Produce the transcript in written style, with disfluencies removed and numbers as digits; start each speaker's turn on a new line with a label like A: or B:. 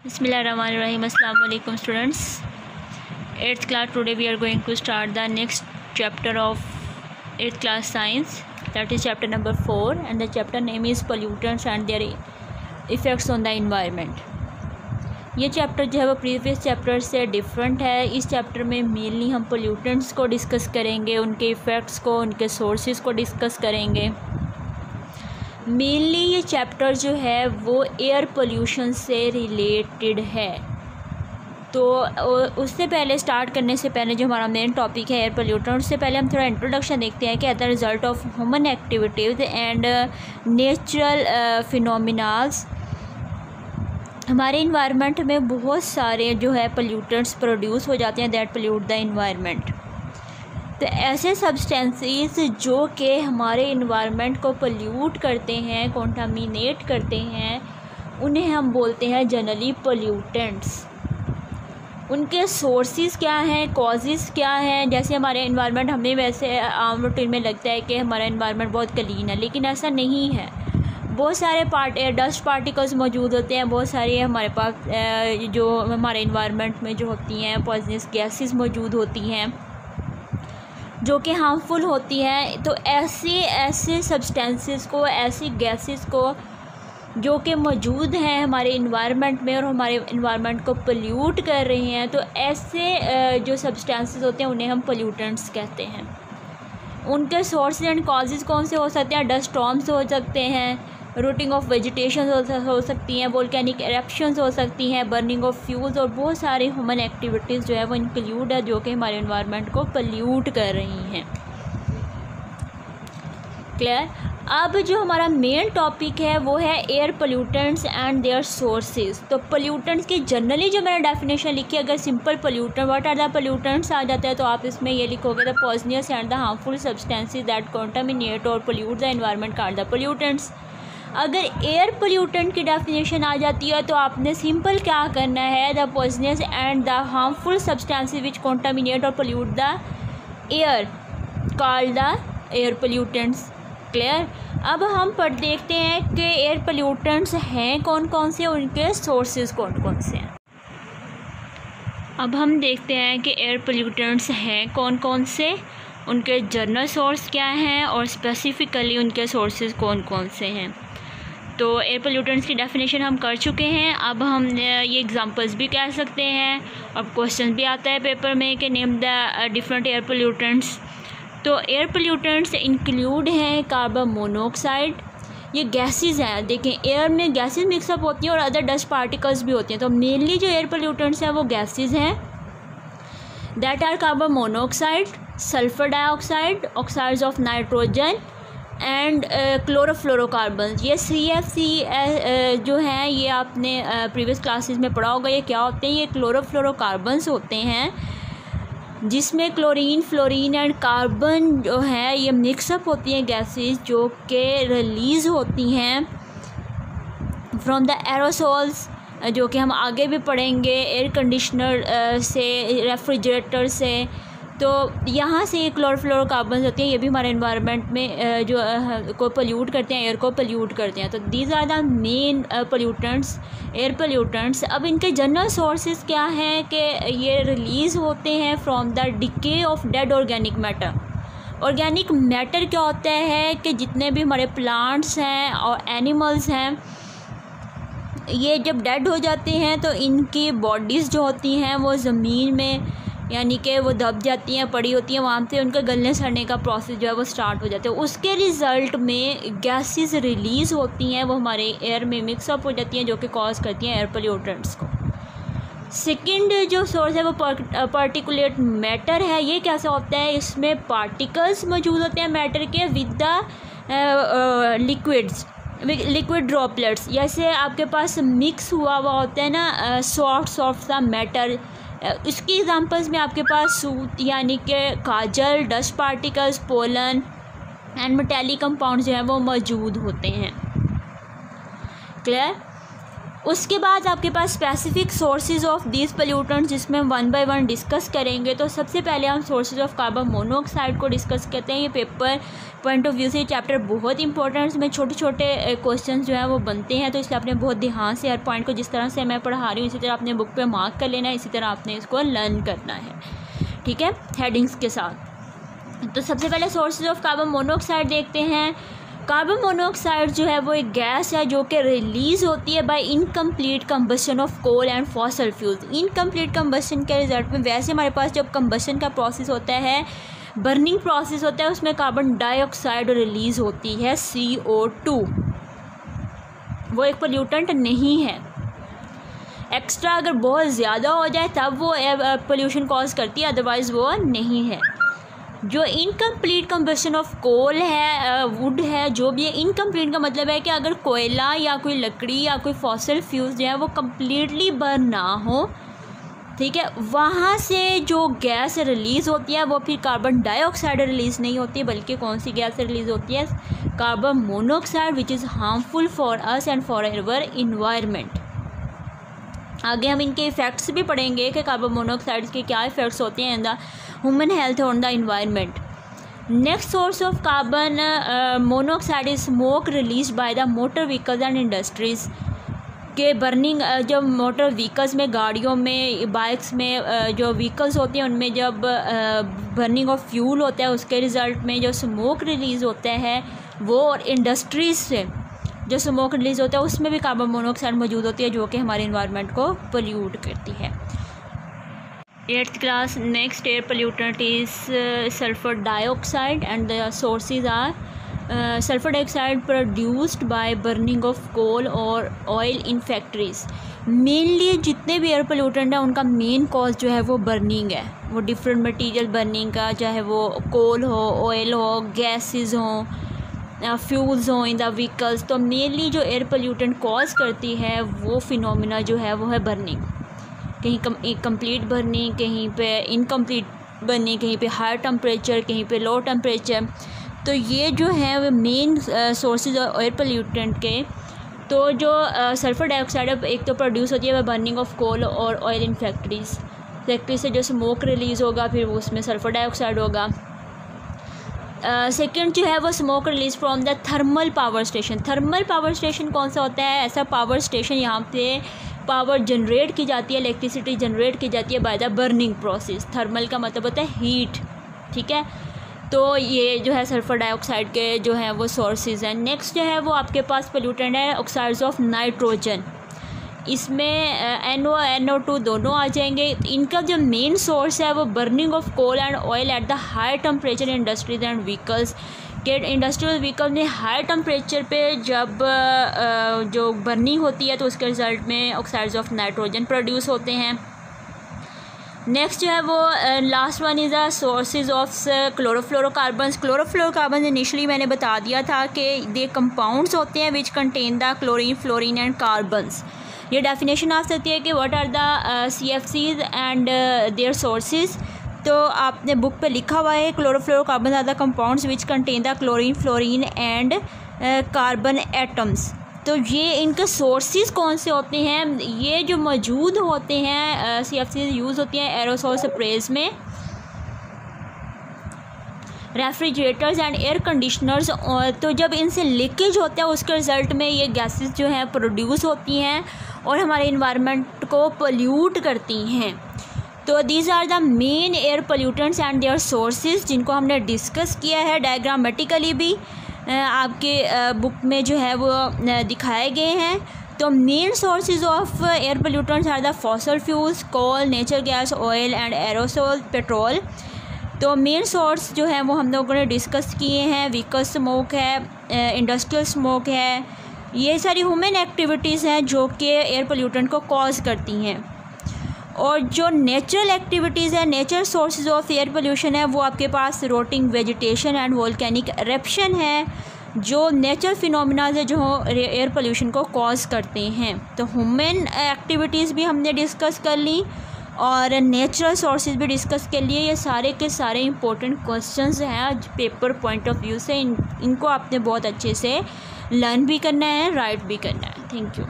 A: Bismillahirrahmanirrahim. Assalamu alaikum students. 8th class. Today we are going to start the next chapter of 8th class science, that is chapter number 4, and the chapter name is pollutants and their effects on the environment. ये chapter जो है वो previous chapter से different है. इस chapter में mainly हम pollutants को डिस्कस करेंगे, उनके इफ़ेक्ट्स को, उनके सोर्सेज को डिस्कस करेंगे. मेनली ये चैप्टर जो है वो एयर पोल्यूशन से रिलेटेड है. तो उससे पहले स्टार्ट करने से पहले जो हमारा मेन टॉपिक है एयर पोल्यूटेंट, उससे पहले हम थोड़ा इंट्रोडक्शन देखते हैं कि as the result of human activities and natural phenomenas हमारे इन्वायरमेंट में बहुत सारे जो है पोल्यूटेंट्स प्रोड्यूस हो जाते हैं दैट पोल्यूट द इन्वायरमेंट. तो ऐसे सब्सटेंसेस जो कि हमारे इन्वायरमेंट को पोल्यूट करते हैं, कॉन्टामिनेट करते हैं, उन्हें हम बोलते हैं जनरली पोल्यूटेंट्स. उनके सोर्सेज क्या हैं, कॉजेज़ क्या हैं. जैसे हमारे इन्वायरमेंट, हमें वैसे आम रूटीन में लगता है कि हमारा इन्वायरमेंट बहुत क्लीन है, लेकिन ऐसा नहीं है. बहुत सारे डस्ट पार्टिकल्स मौजूद होते हैं. बहुत सारी हमारे पास जो हमारे इन्वायरमेंट में जो होती हैं पॉइजनस गैसेस मौजूद होती हैं जो कि हार्मफुल होती हैं. तो ऐसे सब्सटेंसेस को, ऐसी गैसेस को जो कि मौजूद हैं हमारे इन्वायरमेंट में और हमारे इन्वायरमेंट को पोल्यूट कर रहे हैं, तो ऐसे जो सब्सटेंसेस होते हैं उन्हें हम पोल्यूटेंट्स कहते हैं. उनके सोर्स एंड कॉजेज़ कौन से हो सकते हैं? डस्ट स्टॉर्म्स हो सकते हैं, रूटिंग ऑफ वेजिटेशन हो सकती हैं, वोल्केनिक एरप्शंस हो सकती हैं, बर्निंग ऑफ फ्यूल्स, और बहुत सारी ह्यूमन एक्टिविटीज़ जो है वो इंक्लूड है जो कि हमारे इन्वायरमेंट को पोल्यूट कर रही हैं. क्लियर. अब जो हमारा मेन टॉपिक है वो है air pollutants and their sources. तो पोल्यूटेंट्स की जनरली जो मैंने डेफिनेशन लिखी है, अगर simple pollutant, what are the pollutants आ जाता है तो आप इसमें ये लिखोगे the poisonous and the harmful substances that contaminate और pollute the environment called the pollutants. अगर एयर पोल्यूटेंट की डेफिनेशन आ जाती है तो आपने सिंपल क्या करना है, the poisonous and the harmful substances which contaminate और pollute the air called the air pollutants. Clear. अब हम देखते हैं कि एयर पोल्यूटेंट्स हैं कौन कौन से, उनके सोर्सेज कौन कौन से हैं. अब हम देखते हैं कि एयर पोल्यूटेंट्स हैं कौन कौन से, उनके जनरल सोर्स क्या हैं और स्पेसिफिकली उनके सोर्सेज कौन कौन से हैं. तो एयर पोल्यूटेंट्स की डेफिनेशन हम कर चुके हैं. अब हम ये एग्जांपल्स भी कह सकते हैं. अब क्वेश्चन भी आता है पेपर में कि name the different air pollutants. तो एयर पोल्यूटेंट्स इंक्लूड हैं कार्बन मोनोऑक्साइड. ये गैसेस हैं. देखें, एयर में गैसेस मिक्सअप होती हैं और अदर डस्ट पार्टिकल्स भी होती हैं. तो मेनली जो एयर पोल्यूटेंट्स हैं वो गैसेस हैं. That are carbon monoxide, sulphur dioxide, oxides of nitrogen and chlorofluorocarbon. ये CFC जो हैं ये आपने प्रीवियस क्लासेस में पढ़ा होगा. ये क्या होते हैं? ये क्लोरोफ्लोरोकार्बन्स होते हैं जिसमें क्लोरीन, फ्लोरीन एंड कार्बन जो है ये मिक्सअप होती हैं गैसेस जो कि रिलीज़ होती हैं फ्रॉम द एरोसोल्स, जो कि हम आगे भी पढ़ेंगे, एयर कंडीशनर से, रेफ्रिजरेटर से. तो यहाँ से ये क्लोरोफ्लोरोकार्बन्स होती हैं. ये भी हमारे इन्वायरमेंट में जो को पोल्यूट करते हैं, एयर को पोल्यूट करते हैं. तो these are the main pollutants, air pollutants. अब इनके जनरल सोर्सेज क्या हैं कि ये रिलीज़ होते हैं from the decay of dead organic matter. Organic matter क्या होता है कि जितने भी हमारे प्लांट्स हैं और एनिमल्स हैं, ये जब डेड हो जाते हैं तो इनकी बॉडीज़ जो होती हैं वो ज़मीन में यानी कि वो दब जाती हैं, पड़ी होती हैं. वहाँ से उनका गलने सड़ने का प्रोसेस जो है वो स्टार्ट हो जाता है. उसके रिज़ल्ट में गैसेस रिलीज़ होती हैं, वो हमारे एयर में मिक्सअप हो जाती हैं जो कि कॉज करती हैं एयर पोल्यूटेंट्स को. सेकंड जो सोर्स है वो पार्टिकुलेट मैटर है. ये कैसा होता है? इसमें पार्टिकल्स मौजूद होते हैं मैटर के विद द लिक्विड ड्रॉपलेट्स. जैसे आपके पास मिक्स हुआ होता है ना सॉफ्ट सा मैटर. इसकी एग्जांपल्स में आपके पास सूत यानी कि काजल, dust particles, pollen and metallic compounds जो हैं वो मौजूद होते हैं. क्लियर. उसके बाद आपके पास specific sources of these pollutants, जिसमें हम 1 बाय 1 डिस्कस करेंगे। तो सबसे पहले हम सोर्सेज ऑफ कार्बन मोनोऑक्साइड को डिस्कस करते हैं। ये पेपर पॉइंट ऑफ व्यू से चैप्टर बहुत इंपॉर्टेंट है, इसमें छोटे छोटे क्वेश्चन जो है वो बनते हैं, तो इसलिए आपने बहुत ध्यान से हर पॉइंट को, जिस तरह से मैं पढ़ा रही हूँ इसी तरह आपने बुक पे मार्क कर लेना है, इसी तरह आपने इसको लर्न करना है, ठीक है, हेडिंग्स के साथ। तो सबसे पहले सोर्सेज ऑफ कार्बन मोनोऑक्साइड देखते हैं। कार्बन मोनोऑक्साइड जो है वो एक गैस है जो कि रिलीज़ होती है by incomplete combustion of coal and fossil fuels. Incomplete combustion के रिजल्ट में, वैसे हमारे पास जब कंबशन का प्रोसेस होता है, बर्निंग प्रोसेस होता है, उसमें कार्बन डाइऑक्साइड रिलीज़ होती है CO2। वो एक पोल्यूटेंट नहीं है। एक्स्ट्रा अगर बहुत ज़्यादा हो जाए तब वो पोल्यूशन कॉज करती है, अदरवाइज़ वो नहीं है। जो इनकम्प्लीट कंबशन ऑफ कोल है, वुड है, जो भी है, इनकम्प्लीट का मतलब है कि अगर कोयला या कोई लकड़ी या कोई फॉसल फ्यूल्स जो है वो कम्प्लीटली बर्न ना हो, ठीक है, वहाँ से जो गैस रिलीज़ होती है वो फिर कार्बन डाइऑक्साइड रिलीज़ नहीं होती, बल्कि कौन सी गैस रिलीज़ होती है, carbon monoxide, which is harmful for us and for our environment. आगे हम इनके इफ़ेक्ट्स भी पढ़ेंगे कि कार्बन मोनोऑक्साइड के क्या इफ़ेक्ट्स होते हैं in the human health on the environment. Next source of carbon monoxide is smoke release by the motor vehicles and industries के बर्निंग। जब मोटर व्हीकल्स में, गाड़ियों में, बाइक्स में जो व्हीकल्स होते हैं उनमें जब बर्निंग ऑफ फ्यूल होता है, उसके रिज़ल्ट में जो स्मोक रिलीज़ होता है वो, और इंडस्ट्रीज़ से जो स्मोक रिलीज़ होता है उसमें भी कार्बन मोनोऑक्साइड मौजूद होती है, जो कि हमारे इन्वायरमेंट को पोल्यूट करती है। 8th class, next air pollutant is sulphur dioxide and the sources are sulphur dioxide produced by burning of coal और ऑयल इन फैक्ट्रीज़। मेनली जितने भी एयर पोल्यूटेंट हैं उनका मेन कॉज जो है वो बर्निंग है, वो डिफरेंट मटीरियल बर्निंग का, चाहे वो कोल हो, ऑयल हो, गैसेस हों, फ्यूल्स हों इन द व्हीकल्स। तो मेनली जो एयर पोल्यूटेंट कॉज करती है वो फिनोमिना जो है वो है बर्निंग। कहीं कंप्लीट बर्निंग, कहीं पे इनकम्प्लीट बर्निंग, कहीं पे हाई टेम्परेचर, कहीं पे लो टेम्परेचर। तो ये जो है वो मेन सोर्सेज एयर पोल्यूटेंट के। तो जो सल्फर डाइऑक्साइड एक तो प्रोड्यूस होती है बाय बर्निंग ऑफ कोल और ऑयल इन फैक्ट्री से जो स्मोक रिलीज़ होगा फिर उसमें सल्फर डाइऑक्साइड होगा। सेकेंड जो है वो smoke release from the thermal power station. Thermal power station कौन सा होता है? ऐसा पावर स्टेशन यहाँ पे पावर जनरेट की जाती है, इलेक्ट्रिसिटी जनरेट की जाती है by the burning process. Thermal का मतलब होता है हीट, ठीक है। तो ये जो है सल्फर डाइऑक्साइड के जो है वो सोर्सेज हैं। नेक्स्ट जो है वो आपके पास पोल्यूटेंट है ऑक्साइड्स ऑफ नाइट्रोजन। इसमें NO2 दोनों आ जाएंगे। इनका जो मेन सोर्स है वो burning of coal and oil at the high temperature industries and vehicles. के इंडस्ट्रियल व्हीकल में हाई टेम्परेचर पे जब जो बर्निंग होती है तो उसके रिजल्ट में ऑक्साइड्स ऑफ नाइट्रोजन प्रोड्यूस होते हैं। नेक्स्ट जो है वो last one is the sources of chlorofluorocarbons. Chlorofluorocarbon initially मैंने बता दिया था कि ये कंपाउंड्स होते हैं which contain the chlorine, fluorine and carbons. ये डेफिनेशन आ सकती है कि what are the CFCs and their sources. तो आपने बुक पे लिखा हुआ है chlorofluorocarbon are the compounds which contain the chlorine, fluorine and carbon atoms. तो ये इनके सोर्सेज कौन से होते हैं? ये जो मौजूद होते हैं CFCs यूज़ होती हैं एरोसोल स्प्रेज में, रेफ्रिजरेटर्स एंड एयर कंडीशनर्स। तो जब इनसे लीकेज होता है उसके रिज़ल्ट में ये गैसेस जो हैं प्रोड्यूस होती हैं और हमारे इन्वायरमेंट को पोल्यूट करती हैं। तो these are the main air pollutants and their sources, जिनको हमने डिस्कस किया है डायग्रामेटिकली भी आपके बुक में जो है वो दिखाए गए हैं। तो main sources of air pollutants are the fossil fuels, coal, natural gas, oil and aerosol, petrol. तो मेन सोर्स जो है वो हम लोगों ने डिस्कस किए हैं। व्हीकल स्मोक है, इंडस्ट्रियल स्मोक है, ये सारी ह्यूमन एक्टिविटीज़ हैं जो कि एयर पोल्यूटेंट को कॉज करती हैं। और जो नेचुरल एक्टिविटीज़ है, natural sources of air pollution है, वो आपके पास रोटिंग वेजिटेशन एंड वोल्केनिक एरप्शन है, जो नेचुरल फिनोमिनाज है जो एयर पोल्यूशन को कॉज करते हैं। तो ह्यूमन एक्टिविटीज़ भी हमने डिस्कस कर ली और नेचुरल सोर्सेज भी डिस्कस कर लिए। ये सारे के सारे इंपॉर्टेंट क्वेश्चंस हैं पेपर पॉइंट ऑफ व्यू से। इनको आपने बहुत अच्छे से लर्न भी करना है, राइट भी करना है। Thank you.